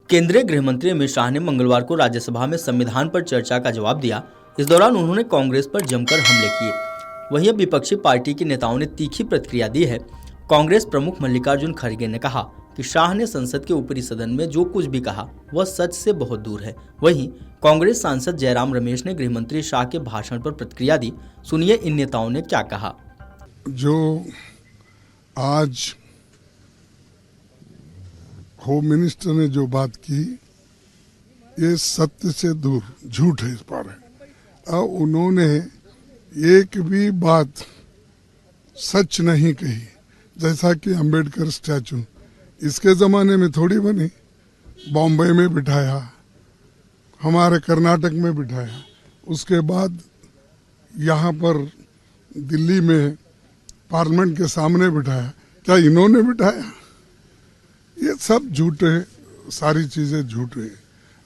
केंद्रीय गृह मंत्री अमित शाह ने मंगलवार को राज्यसभा में संविधान पर चर्चा का जवाब दिया। इस दौरान उन्होंने कांग्रेस पर जमकर हमले किए। वहीं अब विपक्षी पार्टी के नेताओं ने तीखी प्रतिक्रिया दी है। कांग्रेस प्रमुख मल्लिकार्जुन खड़गे ने कहा कि शाह ने संसद के ऊपरी सदन में जो कुछ भी कहा वह सच से बहुत दूर है। वहीं कांग्रेस सांसद जयराम रमेश ने गृह मंत्री शाह के भाषण पर प्रतिक्रिया दी। सुनिए इन नेताओं ने क्या कहा। जो आज होम मिनिस्टर ने जो बात की ये सत्य से दूर झूठ है इस पर है। और उन्होंने एक भी बात सच नहीं कही। जैसा कि अंबेडकर स्टैचू इसके ज़माने में थोड़ी बनी, बॉम्बे में बिठाया, हमारे कर्नाटक में बिठाया, उसके बाद यहाँ पर दिल्ली में पार्लियामेंट के सामने बिठाया। क्या इन्होंने बिठाया? ये सब झूठ है, सारी चीज़ें झूठ है।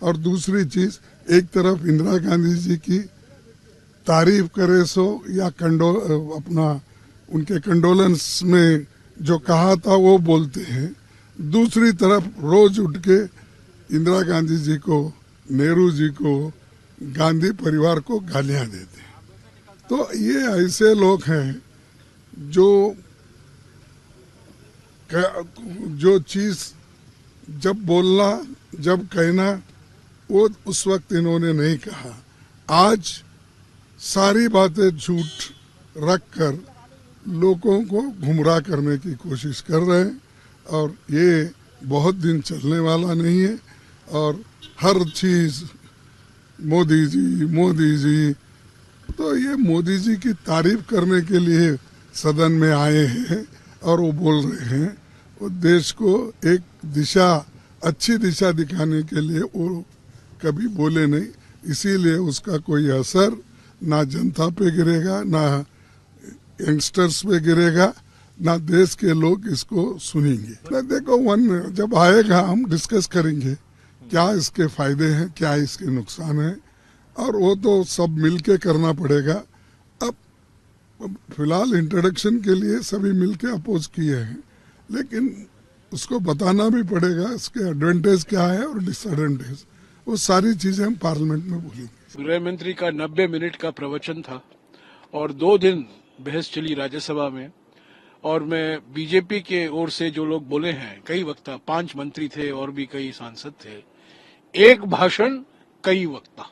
और दूसरी चीज़, एक तरफ इंदिरा गांधी जी की तारीफ करे सो या अपना उनके कंडोलेंस में जो कहा था वो बोलते हैं, दूसरी तरफ रोज उठ के इंदिरा गांधी जी को, नेहरू जी को, गांधी परिवार को गालियां देते हैं। तो ये ऐसे लोग हैं जो चीज़ जब बोलना, जब कहना, वो उस वक्त इन्होंने नहीं कहा। आज सारी बातें झूठ रखकर लोगों को गुमराह करने की कोशिश कर रहे हैं और ये बहुत दिन चलने वाला नहीं है। और हर चीज़ मोदी जी, तो ये मोदी जी की तारीफ करने के लिए सदन में आए हैं और वो बोल रहे हैं। वो देश को एक दिशा, अच्छी दिशा दिखाने के लिए वो कभी बोले नहीं, इसीलिए उसका कोई असर ना जनता पे गिरेगा, ना यंगस्टर्स पे गिरेगा, ना देश के लोग इसको सुनेंगे। देखो, जब आएगा हम डिस्कस करेंगे क्या इसके फायदे हैं, क्या इसके नुकसान हैं, और वो तो सब मिलके करना पड़ेगा। अब फिलहाल इंट्रोडक्शन के लिए सभी मिलके अपोज किए हैं, लेकिन उसको बताना भी पड़ेगा इसके एडवांटेज क्या है और डिसएडवांटेज। वो सारी चीजें हम पार्लियामेंट में बोलेंगे। गृह मंत्री का 90 मिनट का प्रवचन था और 2 दिन बहस चली राज्यसभा में। और मैं बीजेपी के ओर से जो लोग बोले हैं, कई वक्ता, 5 मंत्री थे और भी कई सांसद थे, एक भाषण कई वक्ता।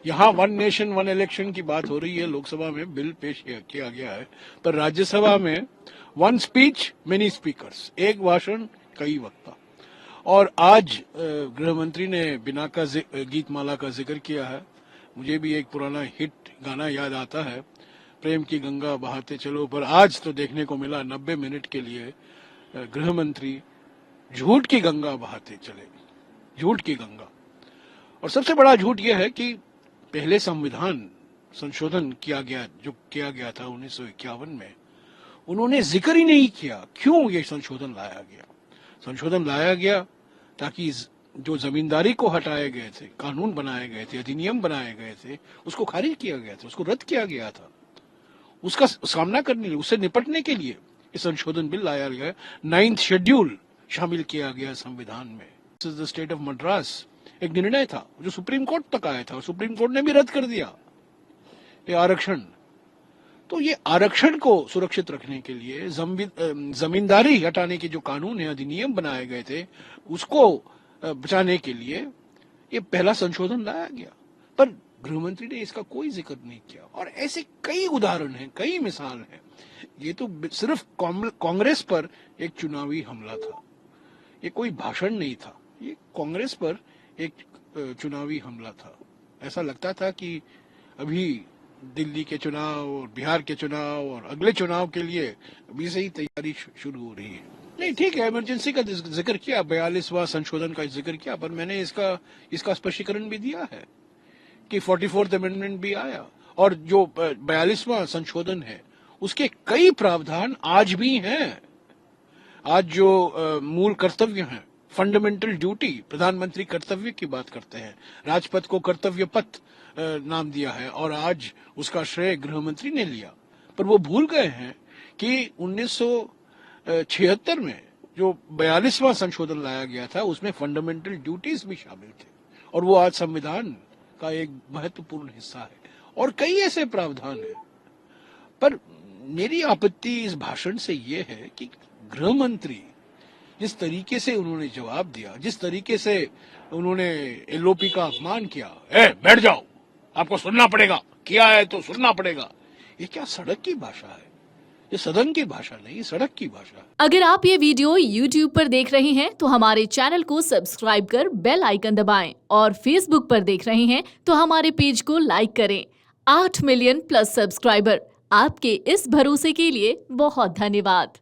यहाँ 1 नेशन 1 इलेक्शन की बात हो रही है, लोकसभा में बिल पेश किया गया है, पर राज्यसभा में 1 स्पीच मेनी स्पीकर्स, एक भाषण कई वक्ता। और आज गृह मंत्री ने बिना का गीतमाला का जिक्र किया है। मुझे भी एक पुराना हिट गाना याद आता है, प्रेम की गंगा बहाते चलो। पर आज तो देखने को मिला 90 मिनट के लिए गृह मंत्री झूठ की गंगा बहाते चले, झूठ की गंगा। और सबसे बड़ा झूठ यह है कि पहले संविधान संशोधन किया गया था 1951 में, उन्होंने जिक्र ही नहीं किया क्यों ये संशोधन लाया गया। संशोधन लाया गया ताकि जो जमींदारी को हटाए गए थे, कानून बनाए गए थे, अधिनियम बनाए गए थे, उसको खारिज किया गया था, उसको रद्द किया गया था। उसका सामना करने के लिए, उससे निपटने के लिए ये संशोधन बिल लाया गया। 9th शेड्यूल शामिल किया गया संविधान में। This is the state of Madras. एक निर्णय था जो सुप्रीम कोर्ट तक आया था, सुप्रीम कोर्ट ने भी रद्द कर दिया ये आरक्षण। तो ये आरक्षण को सुरक्षित रखने के लिए, जमींदारी हटाने के जो कानून है, अधिनियम बनाए गए थे, उसको बचाने के लिए ये पहला संशोधन लाया गया। पर गृहमंत्री ने इसका कोई जिक्र नहीं किया। और ऐसे कई उदाहरण हैं, कई मिसाल हैं। ये तो सिर्फ कांग्रेस पर एक चुनावी हमला था, ये कोई भाषण नहीं था, ये कांग्रेस पर एक चुनावी हमला था। ऐसा लगता था कि अभी दिल्ली के चुनाव और बिहार के चुनाव और अगले चुनाव के लिए अभी से ही तैयारी शुरू हो रही है। नहीं, ठीक है, इमरजेंसी का जिक्र किया, 42वां संशोधन का जिक्र किया, पर मैंने इसका स्पष्टीकरण भी दिया है कि 44th अमेंडमेंट भी आया। और जो 42वां संशोधन है उसके कई प्रावधान आज भी हैं। आज जो मूल कर्तव्य हैं, फंडामेंटल ड्यूटी, प्रधानमंत्री कर्तव्य की बात करते हैं, राजपथ को कर्तव्य पथ नाम दिया है और आज उसका श्रेय गृह मंत्री ने लिया। पर वो भूल गए हैं कि 1976 में जो 42वां संशोधन लाया गया था उसमें फंडामेंटल ड्यूटीज भी शामिल थे और वो आज संविधान का एक महत्वपूर्ण हिस्सा है और कई ऐसे प्रावधान हैं। पर मेरी आपत्ति इस भाषण से ये है कि गृह मंत्री जिस तरीके से उन्होंने जवाब दिया, जिस तरीके से उन्होंने एलओपी का अपमान किया, बैठ जाओ, आपको सुनना पड़ेगा, किया है तो सुनना पड़ेगा, ये क्या सड़क की भाषा है? ये सदन की भाषा नहीं, सड़क की भाषा है। अगर आप ये वीडियो YouTube पर देख रहे हैं तो हमारे चैनल को सब्सक्राइब कर बेल आइकन दबाएं और Facebook पर देख रहे हैं तो हमारे पेज को लाइक करें। 8 मिलियन प्लस सब्सक्राइबर, आपके इस भरोसे के लिए बहुत धन्यवाद।